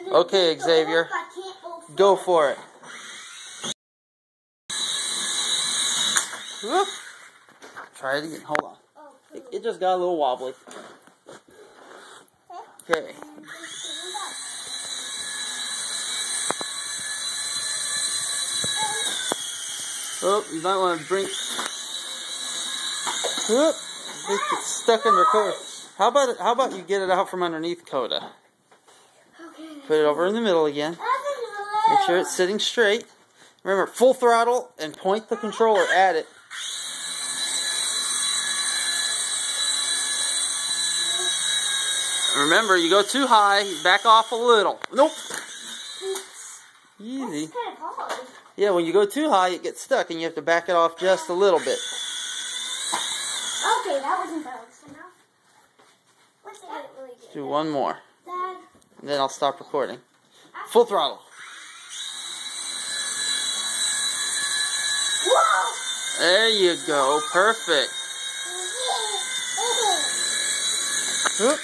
Okay, Xavier. Go for it. Whoop. Try it again. Hold on. It just got a little wobbly. Okay. Oh, you might want to bring. Whoop. It's stuck under Coda. How about you get it out from underneath Coda? Put it over in the middle again. Make sure it's sitting straight. Remember, full throttle and point the controller at it. Remember, you go too high, back off a little. Nope. Easy. Yeah, when you go too high, it gets stuck, and you have to back it off just a little bit. Okay, that wasn't balanced enough. Let's do one more. Dad. And then I'll stop recording. Full throttle. Whoa! There you go. Perfect. Whoop.